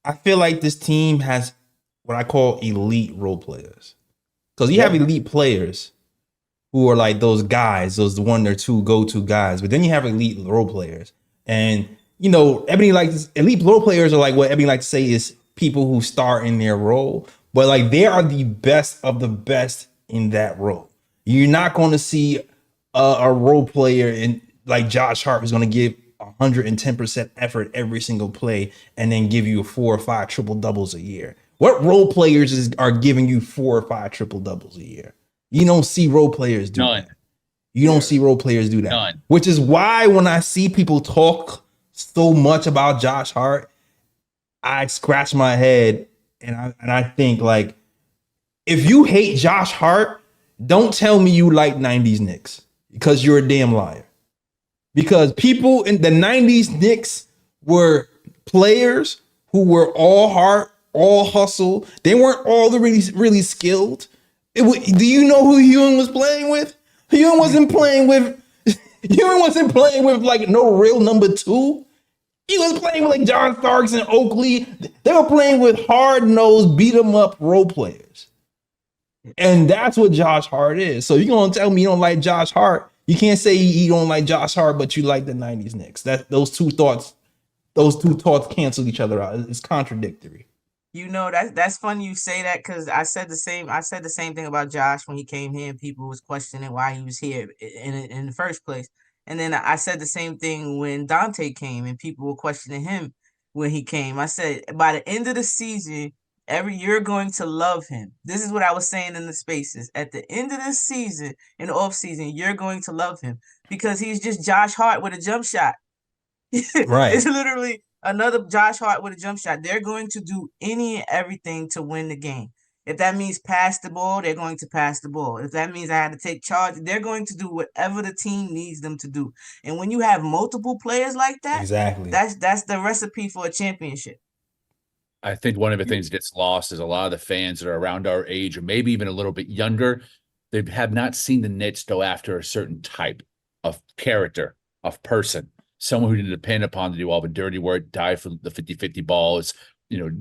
I feel like this team has what I call elite role players. Because you have elite players who are like those guys, those one or two go-to guys. But then you have elite role players. And, you know, Ebony likes elite role players are like what Ebony likes to say is people who start in their role. But like they are the best of the best in that role. You're not going to see a role player in like Josh Hart is going to give 110% effort every single play and then give you 4 or 5 triple doubles a year. What role players are giving you 4 or 5 triple doubles a year? You don't see role players do that. You don't see role players do that. None. Which is why when I see people talk so much about Josh Hart, I scratch my head and I think like, if you hate Josh Hart, don't tell me you like 90s Knicks because you're a damn liar. Because people in the 90s Knicks were players who were all heart, all hustle. They weren't all the really skilled. Do you know who Ewing was playing with? Ewing wasn't playing with like no real number two. He was playing with like John Starks and Oakley. They were playing with hard-nosed, beat-em-up role players. And that's what Josh Hart is. So you're gonna tell me you don't like Josh Hart. You can't say you don't like Josh Hart, but you like the 90s Knicks. Those two thoughts cancel each other out. It's contradictory. You know, that's funny you say that because I said the same thing about Josh when he came here and people was questioning why he was here in the first place. And then I said the same thing when Dante came and people were questioning him when he came. I said by the end of the season, you're going to love him. This is what I was saying in the spaces. At the end of the season, in the off season, you're going to love him because he's just Josh Hart with a jump shot. Right. It's literally another Josh Hart with a jump shot. They're going to do any and everything to win the game. If that means pass the ball, they're going to pass the ball. If that means I had to take charge, they're going to do whatever the team needs them to do. And when you have multiple players like that, exactly, that's the recipe for a championship. I think one of the things that gets lost is a lot of the fans that are around our age or maybe even a little bit younger, they have not seen the Knicks go after a certain type of character, of person, someone who didn't depend upon to do all the dirty work, die for the 50-50 balls,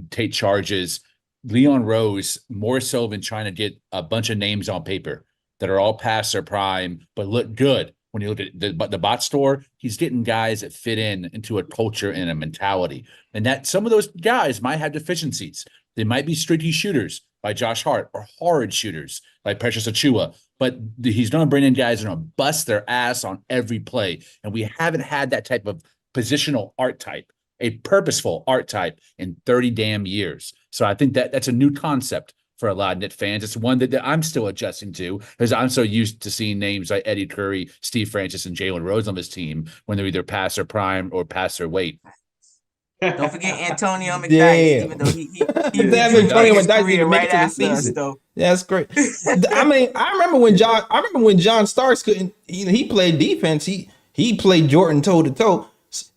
take charges. Leon Rose, more so than trying to get a bunch of names on paper that are all past their prime, but look good. When you look at the bot store, he's getting guys that fit into a culture and a mentality. And that some of those guys might have deficiencies. They might be streaky shooters like Josh Hart or horrid shooters like Precious Achiuwa. But he's going to bring in guys that are going to bust their ass on every play. And we haven't had that type of positional archetype, a purposeful archetype in 30 damn years. So I think that's a new concept for a lot of Knicks fans. It's one that I'm still adjusting to because I'm so used to seeing names like Eddie Curry, Steve Francis, and Jalen Rose on this team when they're either past their prime or past their weight. Don't forget Antonio McDyess, even though he Antonio McDyess didn't make it to the season. Yeah, that's great. I mean, I remember when John Starks couldn't. He played defense. He played Jordan toe to toe.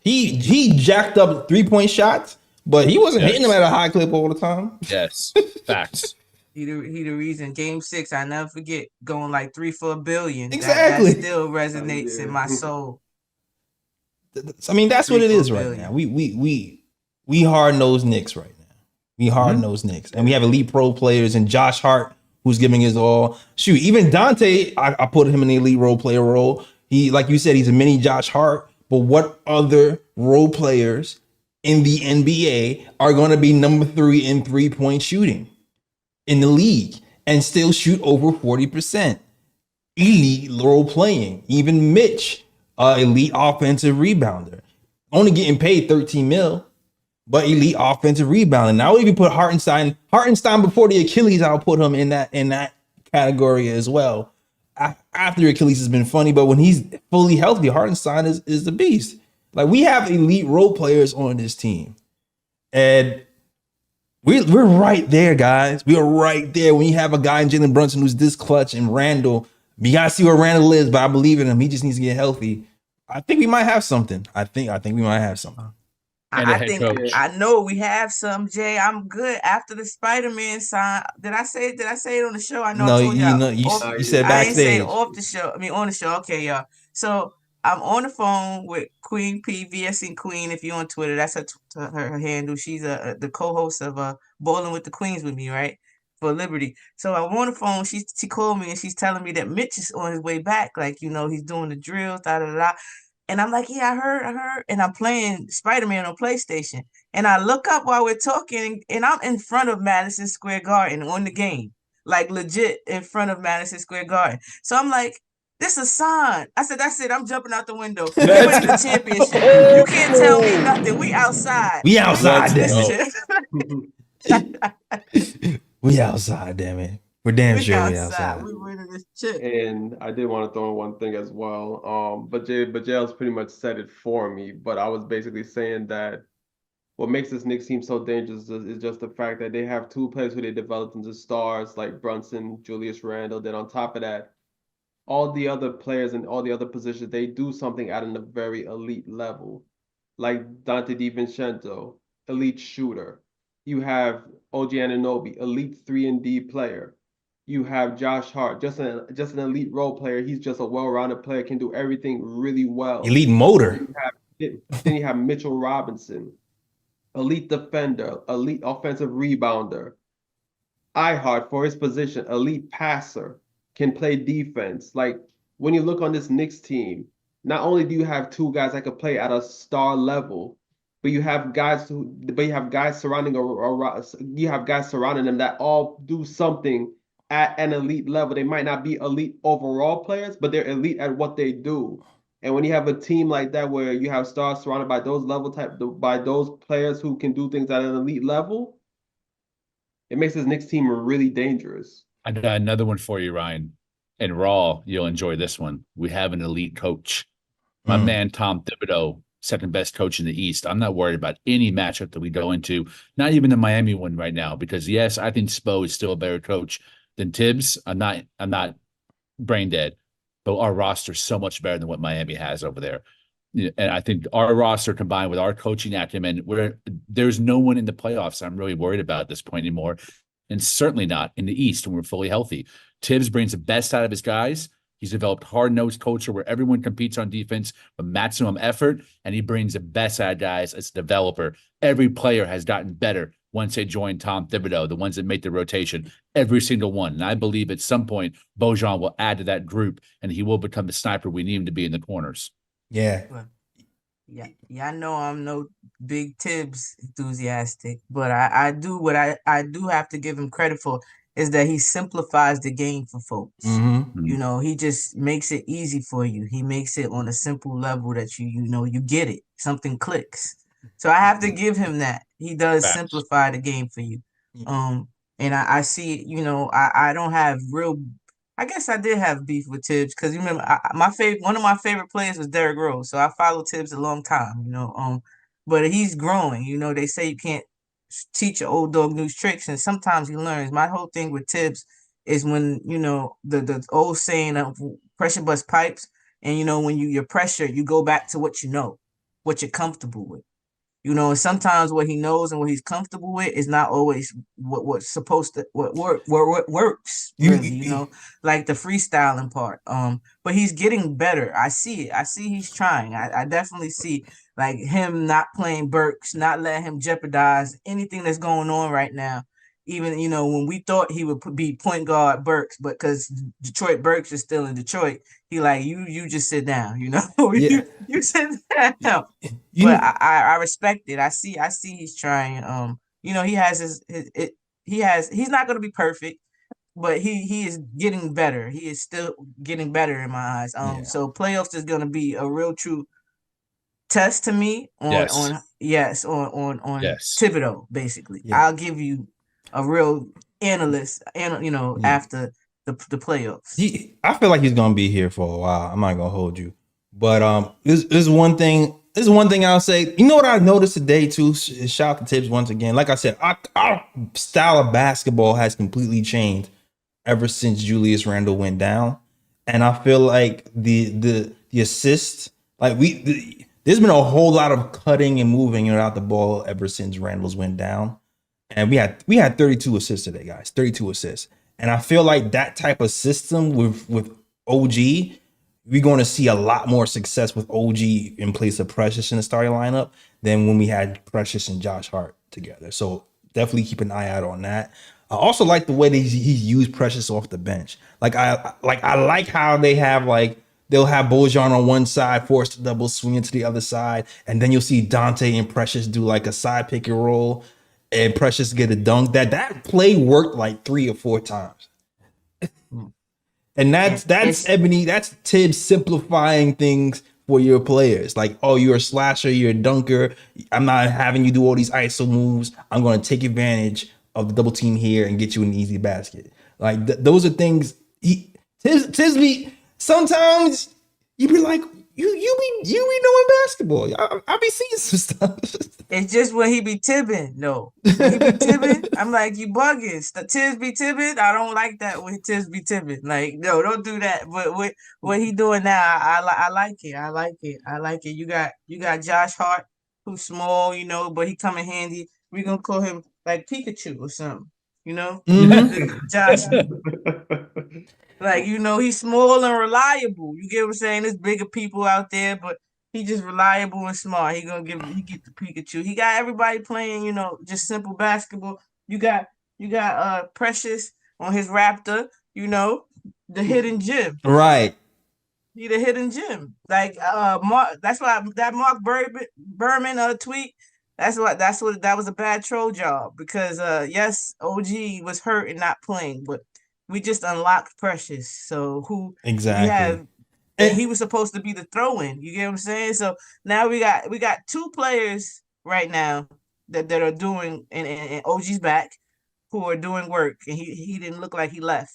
He jacked up 3-point shots, but he wasn't hitting them at a high clip all the time. Yes, facts. He the reason. Game 6, I never forget going like 3 for $1 billion. Exactly, that still resonates in my soul. I mean, that's what it is right now. We hard-nosed Knicks right now. We hard-nosed Knicks, and we have elite pro players and Josh Hart who's giving his all. Shoot, even Dante, I put him in the elite role player role. He, like you said, he's a mini Josh Hart. But what other role players in the NBA are going to be number 3 in 3-point shooting in the league and still shoot over 40%? Elite role playing. Even Mitch, elite offensive rebounder, only getting paid $13 million, but elite offensive rebounding. Now, if you put Hartenstein before the Achilles, I'll put him in that category as well. After Achilles has been funny, but when he's fully healthy, Hartenstein is the beast. Like, we have elite role players on this team, and we're right there, guys. We are right there. When you have a guy in Jalen Brunson who's this clutch, and Randall, we gotta see where Randall is, but I believe in him. He just needs to get healthy. I think we might have something. I think we might have something. I know we have some, Jay. I'm good after the Spider-Man sign. Did I say it on the show? I know. No, I told you said backstage. I ain't say it off the show. I mean, on the show. Okay, y'all. So I'm on the phone with Queen P, VSing Queen. If you're on Twitter, that's her handle. She's the co-host of Bowling with the Queens with me, right? For Liberty. So I'm on the phone. She called me and she's telling me that Mitch is on his way back. Like, he's doing the drills, da da da. And I'm like, yeah, I heard. And I'm playing Spider-Man on PlayStation. And I look up while we're talking, and I'm in front of Madison Square Garden on the game. Like legit in front of Madison Square Garden. So I'm like, this is a sign. I said, that's it. I'm jumping out the window. We winning the championship. You can't tell me nothing. We outside. We outside, damn it. We outside, damn it. We're damn sure we outside. We winning this chip. And I did want to throw in one thing as well. But JL's pretty much said it for me. But I was basically saying that what makes this Knicks team so dangerous is just the fact that they have two players who they developed into stars, like Brunson, Julius Randle. Then on top of that, all the other players and all the other positions, they do something at a very elite level. Like Dante DiVincenzo, elite shooter. You have OG Anunoby, elite 3-and-D player. You have Josh Hart, just an elite role player. He's just a well-rounded player, can do everything really well. Elite motor. Then you have Mitchell Robinson, elite defender, elite offensive rebounder. Hart, for his position, elite passer, can play defense. Like, when you look on this Knicks team, not only do you have two guys that can play at a star level, but you have guys surrounding them that all do something at an elite level. They might not be elite overall players, but they're elite at what they do. And when you have a team like that where you have stars surrounded by those players who can do things at an elite level, it makes this Knicks team really dangerous. I got another one for you, Ryan. And Raw, you'll enjoy this one. We have an elite coach. My man, Tom Thibodeaus, second best coach in the East. I'm not worried about any matchup that we go into, not even the Miami one right now, because yes, I think Spo is still a better coach than Tibbs. I'm not brain dead, but our roster is so much better than what Miami has over there. And I think our roster combined with our coaching acumen, there's no one in the playoffs I'm really worried about at this point anymore. And certainly not in the East when we're fully healthy. Tibbs brings the best out of his guys. He's developed hard-nosed culture where everyone competes on defense with maximum effort, and he brings the best out of guys as a developer. Every player has gotten better once they joined Tom Thibodeaus, the ones that make the rotation, every single one. And I believe at some point, Bojan will add to that group, and he will become the sniper we need him to be in the corners. Yeah. Yeah, I know I'm no big Tibbs enthusiastic, but I do have to give him credit for is that he simplifies the game for folks. He just makes it easy for you. He makes it on a simple level that you get it. Something clicks. So I have to give him that. He does simplify the game for you. And I see, I don't have I guess I did have beef with Tibbs because you remember one of my favorite players was Derrick Rose, so I followed Tibbs a long time, but he's growing. They say you can't teach an old dog new tricks, and sometimes he learns. My whole thing with Tibbs is when the old saying of pressure bust pipes, and when you're pressured, you go back to what what you're comfortable with. And sometimes what he knows and what he's comfortable with is not always what works. Really, like the freestyling part. But he's getting better. I see it. I see he's trying. I definitely see like him not playing Burks, not letting him jeopardize anything that's going on right now. Even when we thought he would be point guard Burks, but because Detroit Burks is still in Detroit, he like you just sit down, you sit down. But I respect it. I see he's trying. He has he's not gonna be perfect, but he is getting better. He is still getting better in my eyes. So playoffs is gonna be a real true test to me on Thibodeaus, basically. Yeah. I'll give you a real analyst, after the playoffs. I feel like he's gonna be here for a while. I'm not gonna hold you, but there's one thing I'll say. You know what I noticed today too? Shout out to Tibbs once again. Like I said, our style of basketball has completely changed ever since Julius Randle went down, and I feel like the assist, like there's been a whole lot of cutting and moving out the ball ever since Randle's went down. And we had 32 assists today, guys. 32 assists. And I feel like that type of system with OG, we're going to see a lot more success with OG in place of Precious in the starting lineup than when we had Precious and Josh Hart together. So definitely keep an eye out on that. I also like the way that he's used Precious off the bench. I like how they have they'll have Bojan on one side, force the double swing into the other side, and then you'll see Dante and Precious do like a side pick and roll, and Precious get a dunk. That play worked like 3 or 4 times. And that's Ebony, that's Tibbs simplifying things for your players. Like, oh, you're a slasher, you're a dunker. I'm not having you do all these ISO moves. I'm going to take advantage of the double team here and get you an easy basket. Like those are things. Tibbs be sometimes you be like, you be knowing basketball. I be seeing some stuff. It's just when he be tibbing. No, when he be tibbing, I'm like, you bugging. Tibbs be tibbing. I don't like that when Tibbs be tibbing. Like, no, don't do that. But what he doing now, I like it. I like it. I like it. You got Josh Hart, who's small, but he come in handy. We gonna call him like Pikachu or something, Josh. Like, he's small and reliable. You get what I'm saying? There's bigger people out there, but he just reliable and smart. He get the Pikachu. He got everybody playing, just simple basketball. You got Precious on his Raptor, the hidden gem. Right. He the hidden gem. Like Mark, that's why that Mark Berman tweet. That was a bad troll job because yes, OG was hurt and not playing, but we just unlocked Precious. So who exactly? He was supposed to be the throw-in. You get what I'm saying? So now we got 2 players right now that are doing and OG's back who are doing work, and he didn't look like he left.